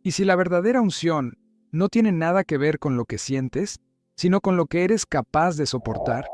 Y si la verdadera unción no tiene nada que ver con lo que sientes, sino con lo que eres capaz de soportar,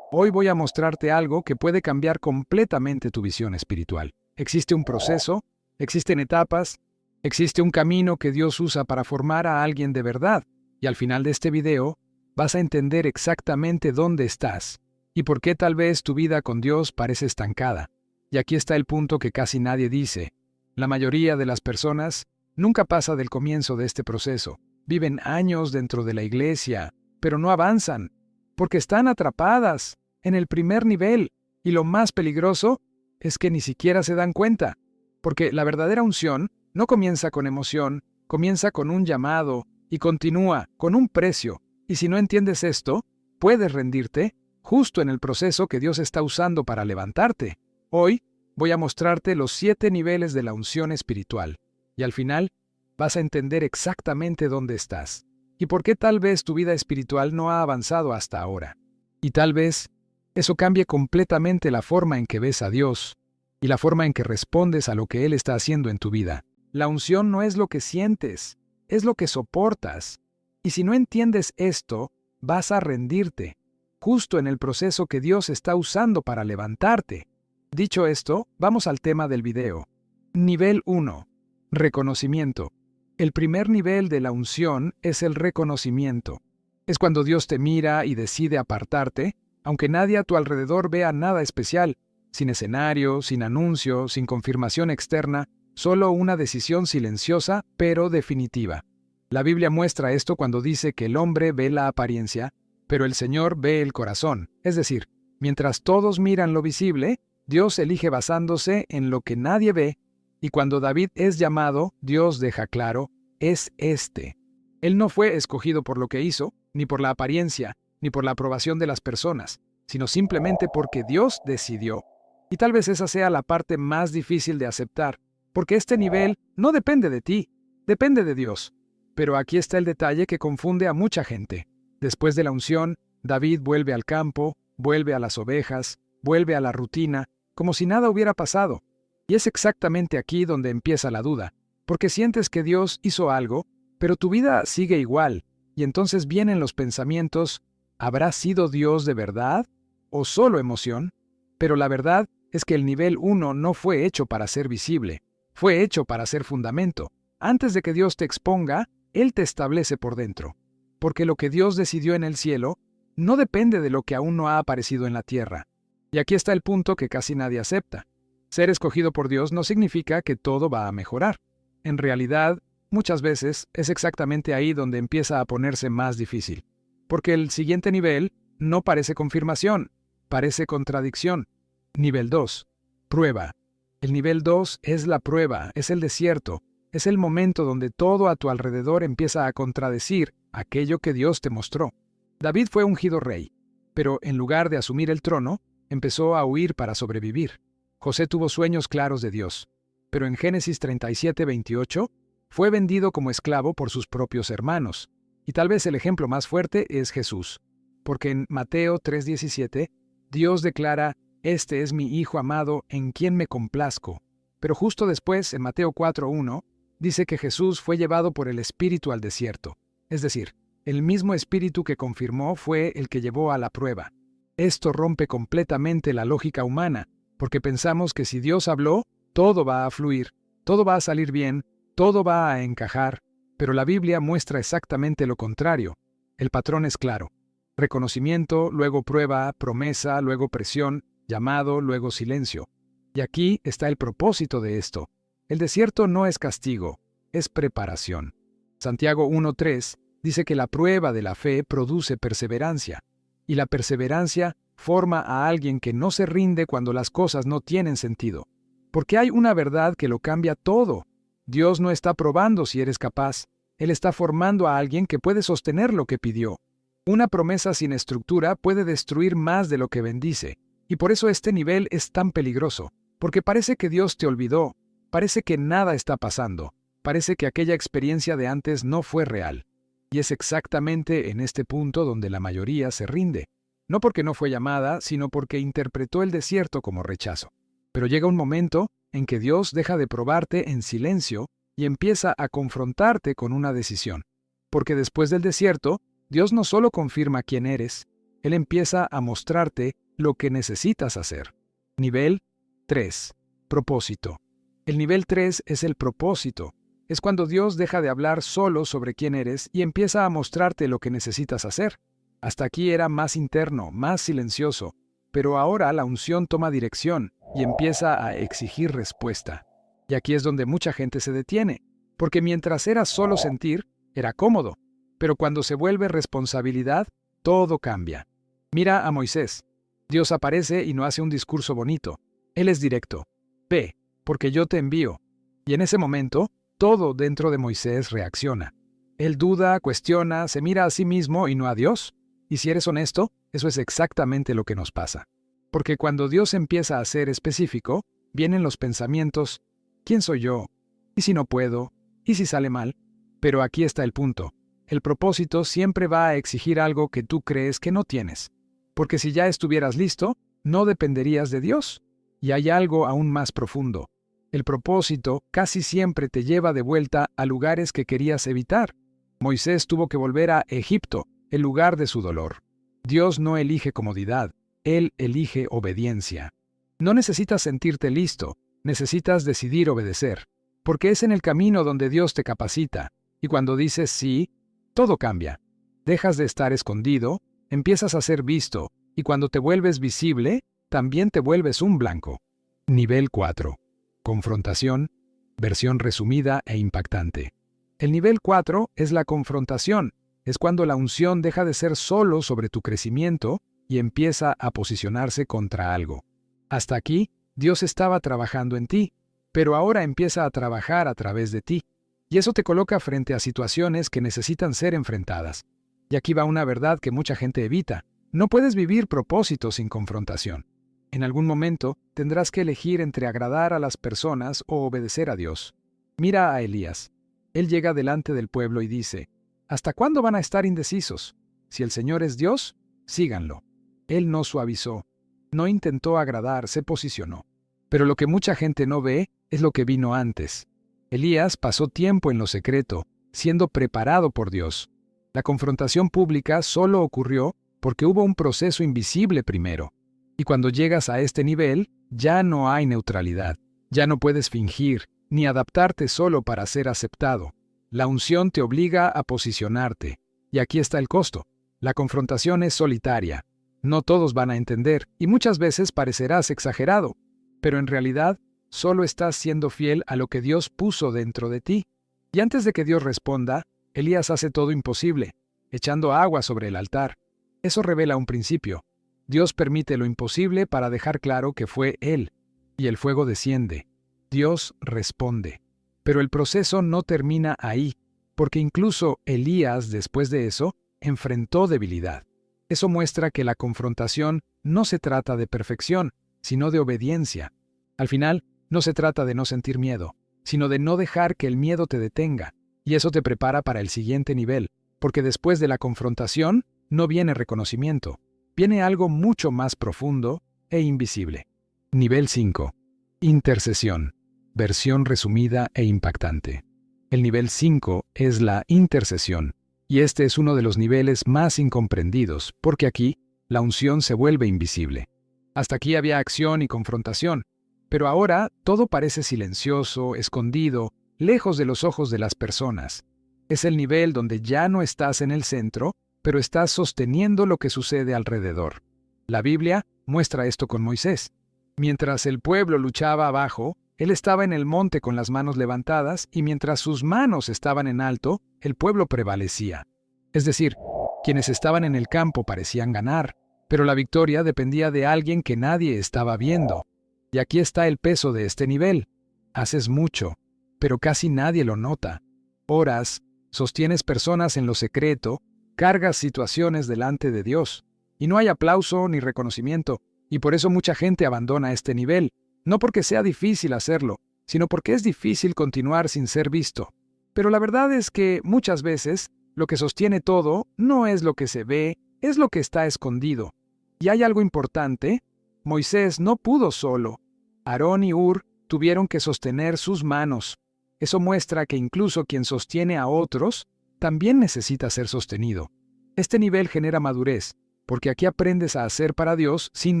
hoy voy a mostrarte algo que puede cambiar completamente tu visión espiritual. Existe un proceso, existen etapas, existe un camino que Dios usa para formar a alguien de verdad, y al final de este video vas a entender exactamente dónde estás y por qué tal vez tu vida con Dios parece estancada. Y aquí está el punto que casi nadie dice. La mayoría de las personas nunca pasa del comienzo de este proceso. Viven años dentro de la iglesia, pero no avanzan, porque están atrapadas en el primer nivel, y lo más peligroso es que ni siquiera se dan cuenta, porque la verdadera unción no comienza con emoción, comienza con un llamado y continúa con un precio, y si no entiendes esto, puedes rendirte justo en el proceso que Dios está usando para levantarte. Hoy voy a mostrarte los 7 niveles de la unción espiritual, y al final vas a entender exactamente dónde estás y por qué tal vez tu vida espiritual no ha avanzado hasta ahora. Y tal vez eso cambie completamente la forma en que ves a Dios y la forma en que respondes a lo que Él está haciendo en tu vida. La unción no es lo que sientes, es lo que soportas. Y si no entiendes esto, vas a rendirte, justo en el proceso que Dios está usando para levantarte. Dicho esto, vamos al tema del video. Nivel 1. Reconocimiento. El primer nivel de la unción es el reconocimiento. Es cuando Dios te mira y decide apartarte, aunque nadie a tu alrededor vea nada especial, sin escenario, sin anuncio, sin confirmación externa, solo una decisión silenciosa pero definitiva. La Biblia muestra esto cuando dice que el hombre ve la apariencia, pero el Señor ve el corazón. Es decir, mientras todos miran lo visible, Dios elige basándose en lo que nadie ve, y cuando David es llamado, Dios deja claro, es este. Él no fue escogido por lo que hizo, ni por la apariencia, ni por la aprobación de las personas, sino simplemente porque Dios decidió. Y tal vez esa sea la parte más difícil de aceptar, porque este nivel no depende de ti, depende de Dios. Pero aquí está el detalle que confunde a mucha gente. Después de la unción, David vuelve al campo, vuelve a las ovejas, vuelve a la rutina, como si nada hubiera pasado. Y es exactamente aquí donde empieza la duda, porque sientes que Dios hizo algo, pero tu vida sigue igual, y entonces vienen los pensamientos, ¿habrá sido Dios de verdad? ¿O solo emoción? Pero la verdad es que el nivel 1 no fue hecho para ser visible, fue hecho para ser fundamento. Antes de que Dios te exponga, Él te establece por dentro. Porque lo que Dios decidió en el cielo no depende de lo que aún no ha aparecido en la tierra. Y aquí está el punto que casi nadie acepta. Ser escogido por Dios no significa que todo va a mejorar. En realidad, muchas veces es exactamente ahí donde empieza a ponerse más difícil. Porque el siguiente nivel no parece confirmación, parece contradicción. Nivel 2. Prueba. El nivel 2 es la prueba, es el desierto, es el momento donde todo a tu alrededor empieza a contradecir aquello que Dios te mostró. David fue ungido rey, pero en lugar de asumir el trono, empezó a huir para sobrevivir. José tuvo sueños claros de Dios, pero en Génesis 37:28 fue vendido como esclavo por sus propios hermanos. Y tal vez el ejemplo más fuerte es Jesús, porque en Mateo 3:17 Dios declara, «Este es mi Hijo amado en quien me complazco». Pero justo después, en Mateo 4:1, dice que Jesús fue llevado por el Espíritu al desierto. Es decir, el mismo Espíritu que confirmó fue el que llevó a la prueba. Esto rompe completamente la lógica humana, porque pensamos que si Dios habló, todo va a fluir, todo va a salir bien, todo va a encajar, pero la Biblia muestra exactamente lo contrario. El patrón es claro. Reconocimiento, luego prueba, promesa, luego presión, llamado, luego silencio. Y aquí está el propósito de esto. El desierto no es castigo, es preparación. Santiago 1:3 dice que la prueba de la fe produce perseverancia, y la perseverancia forma a alguien que no se rinde cuando las cosas no tienen sentido. Porque hay una verdad que lo cambia todo. Dios no está probando si eres capaz, Él está formando a alguien que puede sostener lo que pidió. Una promesa sin estructura puede destruir más de lo que bendice, y por eso este nivel es tan peligroso, porque parece que Dios te olvidó, parece que nada está pasando, parece que aquella experiencia de antes no fue real. Y es exactamente en este punto donde la mayoría se rinde, no porque no fue llamada, sino porque interpretó el desierto como rechazo. Pero llega un momento en que Dios deja de probarte en silencio y empieza a confrontarte con una decisión. Porque después del desierto, Dios no solo confirma quién eres, Él empieza a mostrarte lo que necesitas hacer. Nivel 3. Propósito. El nivel 3 es el propósito. Es cuando Dios deja de hablar solo sobre quién eres y empieza a mostrarte lo que necesitas hacer. Hasta aquí era más interno, más silencioso, pero ahora la unción toma dirección y empieza a exigir respuesta. Y aquí es donde mucha gente se detiene, porque mientras era solo sentir, era cómodo, pero cuando se vuelve responsabilidad, todo cambia. Mira a Moisés. Dios aparece y no hace un discurso bonito. Él es directo. Ve, porque yo te envío. Y en ese momento, todo dentro de Moisés reacciona. Él duda, cuestiona, se mira a sí mismo y no a Dios. Y si eres honesto, eso es exactamente lo que nos pasa. Porque cuando Dios empieza a ser específico, vienen los pensamientos, ¿quién soy yo? ¿Y si no puedo? ¿Y si sale mal? Pero aquí está el punto. El propósito siempre va a exigir algo que tú crees que no tienes. Porque si ya estuvieras listo, no dependerías de Dios. Y hay algo aún más profundo. El propósito casi siempre te lleva de vuelta a lugares que querías evitar. Moisés tuvo que volver a Egipto, el lugar de su dolor. Dios no elige comodidad, Él elige obediencia. No necesitas sentirte listo, necesitas decidir obedecer, porque es en el camino donde Dios te capacita, y cuando dices sí, todo cambia. Dejas de estar escondido, empiezas a ser visto, y cuando te vuelves visible, también te vuelves un blanco. Nivel 4. Confrontación, versión resumida e impactante. El nivel 4 es la confrontación. Es cuando la unción deja de ser solo sobre tu crecimiento y empieza a posicionarse contra algo. Hasta aquí, Dios estaba trabajando en ti, pero ahora empieza a trabajar a través de ti. Y eso te coloca frente a situaciones que necesitan ser enfrentadas. Y aquí va una verdad que mucha gente evita. No puedes vivir propósitos sin confrontación. En algún momento tendrás que elegir entre agradar a las personas o obedecer a Dios. Mira a Elías. Él llega delante del pueblo y dice, ¿hasta cuándo van a estar indecisos? Si el Señor es Dios, síganlo. Él no suavizó, no intentó agradar, se posicionó. Pero lo que mucha gente no ve es lo que vino antes. Elías pasó tiempo en lo secreto, siendo preparado por Dios. La confrontación pública solo ocurrió porque hubo un proceso invisible primero. Y cuando llegas a este nivel, ya no hay neutralidad. Ya no puedes fingir, ni adaptarte solo para ser aceptado. La unción te obliga a posicionarte. Y aquí está el costo. La confrontación es solitaria. No todos van a entender, y muchas veces parecerás exagerado. Pero en realidad, solo estás siendo fiel a lo que Dios puso dentro de ti. Y antes de que Dios responda, Elías hace todo imposible, echando agua sobre el altar. Eso revela un principio. Dios permite lo imposible para dejar claro que fue Él. Y el fuego desciende. Dios responde. Pero el proceso no termina ahí, porque incluso Elías, después de eso, enfrentó debilidad. Eso muestra que la confrontación no se trata de perfección, sino de obediencia. Al final, no se trata de no sentir miedo, sino de no dejar que el miedo te detenga. Y eso te prepara para el siguiente nivel, porque después de la confrontación no viene reconocimiento. Viene algo mucho más profundo e invisible. Nivel 5. Intercesión. Versión resumida e impactante. El nivel 5 es la intercesión, y este es uno de los niveles más incomprendidos, porque aquí la unción se vuelve invisible. Hasta aquí había acción y confrontación, pero ahora todo parece silencioso, escondido, lejos de los ojos de las personas. Es el nivel donde ya no estás en el centro, pero estás sosteniendo lo que sucede alrededor. La Biblia muestra esto con Moisés. Mientras el pueblo luchaba abajo, él estaba en el monte con las manos levantadas, y mientras sus manos estaban en alto, el pueblo prevalecía. Es decir, quienes estaban en el campo parecían ganar, pero la victoria dependía de alguien que nadie estaba viendo. Y aquí está el peso de este nivel. Haces mucho, pero casi nadie lo nota. Oras, sostienes personas en lo secreto, cargas situaciones delante de Dios, y no hay aplauso ni reconocimiento, y por eso mucha gente abandona este nivel, no porque sea difícil hacerlo, sino porque es difícil continuar sin ser visto. Pero la verdad es que muchas veces lo que sostiene todo no es lo que se ve, es lo que está escondido. Y hay algo importante, Moisés no pudo solo. Aarón y Hur tuvieron que sostener sus manos. Eso muestra que incluso quien sostiene a otros también necesita ser sostenido. Este nivel genera madurez, porque aquí aprendes a hacer para Dios sin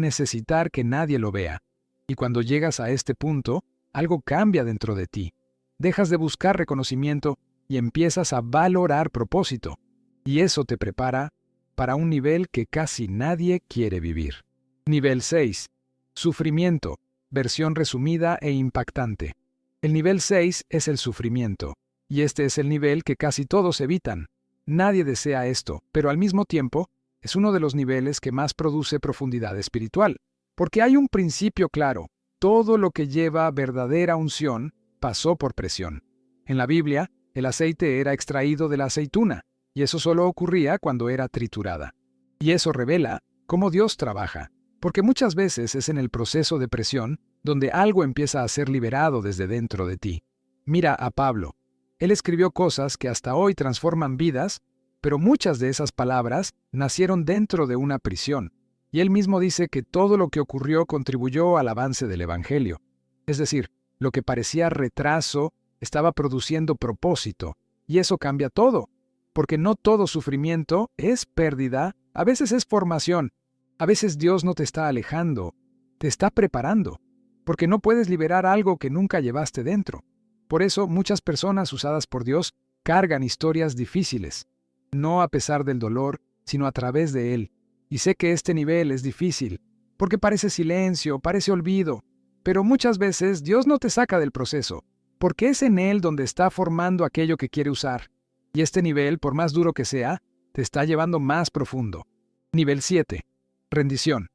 necesitar que nadie lo vea. Y cuando llegas a este punto, algo cambia dentro de ti. Dejas de buscar reconocimiento y empiezas a valorar propósito. Y eso te prepara para un nivel que casi nadie quiere vivir. Nivel 6. Sufrimiento, versión resumida e impactante. El nivel 6 es el sufrimiento, y este es el nivel que casi todos evitan. Nadie desea esto, pero al mismo tiempo, es uno de los niveles que más produce profundidad espiritual, porque hay un principio claro: todo lo que lleva verdadera unción pasó por presión. En la Biblia, el aceite era extraído de la aceituna, y eso solo ocurría cuando era triturada. Y eso revela cómo Dios trabaja, porque muchas veces es en el proceso de presión donde algo empieza a ser liberado desde dentro de ti. Mira a Pablo. Él escribió cosas que hasta hoy transforman vidas, pero muchas de esas palabras nacieron dentro de una prisión. Y él mismo dice que todo lo que ocurrió contribuyó al avance del Evangelio. Es decir, lo que parecía retraso estaba produciendo propósito, y eso cambia todo, porque no todo sufrimiento es pérdida, a veces es formación. A veces Dios no te está alejando, te está preparando, porque no puedes liberar algo que nunca llevaste dentro. Por eso muchas personas usadas por Dios cargan historias difíciles, no a pesar del dolor, sino a través de él. Y sé que este nivel es difícil, porque parece silencio, parece olvido, pero muchas veces Dios no te saca del proceso, porque es en él donde está formando aquello que quiere usar. Y este nivel, por más duro que sea, te está llevando más profundo. Nivel 7. Rendición.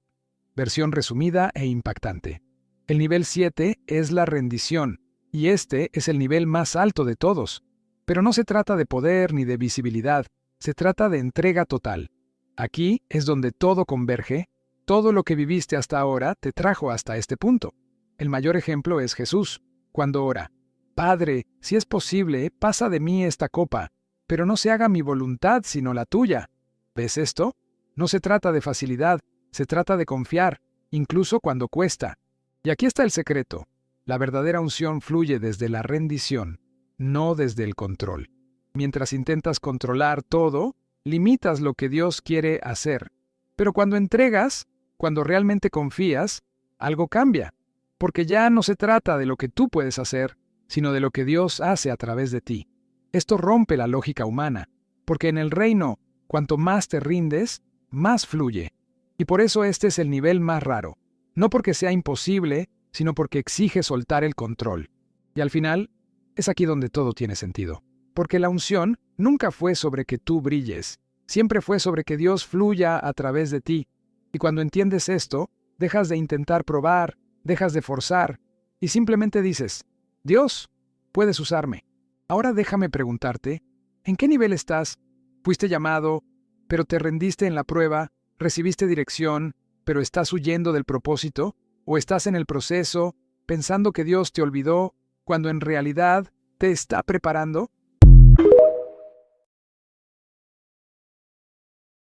Versión resumida e impactante. El nivel 7 es la rendición, y este es el nivel más alto de todos. Pero no se trata de poder ni de visibilidad, se trata de entrega total. Aquí es donde todo converge, todo lo que viviste hasta ahora te trajo hasta este punto. El mayor ejemplo es Jesús, cuando ora: Padre, si es posible, pasa de mí esta copa, pero no se haga mi voluntad sino la tuya. ¿Ves esto? No se trata de facilidad, se trata de confiar, incluso cuando cuesta. Y aquí está el secreto: la verdadera unción fluye desde la rendición, no desde el control. Mientras intentas controlar todo, limitas lo que Dios quiere hacer. Pero cuando entregas, cuando realmente confías, algo cambia, porque ya no se trata de lo que tú puedes hacer, sino de lo que Dios hace a través de ti. Esto rompe la lógica humana, porque en el reino, cuanto más te rindes, más fluye. Y por eso este es el nivel más raro, no porque sea imposible, sino porque exige soltar el control. Y al final, es aquí donde todo tiene sentido. Porque la unción nunca fue sobre que tú brilles, siempre fue sobre que Dios fluya a través de ti. Y cuando entiendes esto, dejas de intentar probar, dejas de forzar, y simplemente dices: Dios, puedes usarme. Ahora déjame preguntarte, ¿en qué nivel estás? ¿Fuiste llamado, pero te rendiste en la prueba? ¿Recibiste dirección, pero estás huyendo del propósito? ¿O estás en el proceso, pensando que Dios te olvidó, cuando en realidad te está preparando?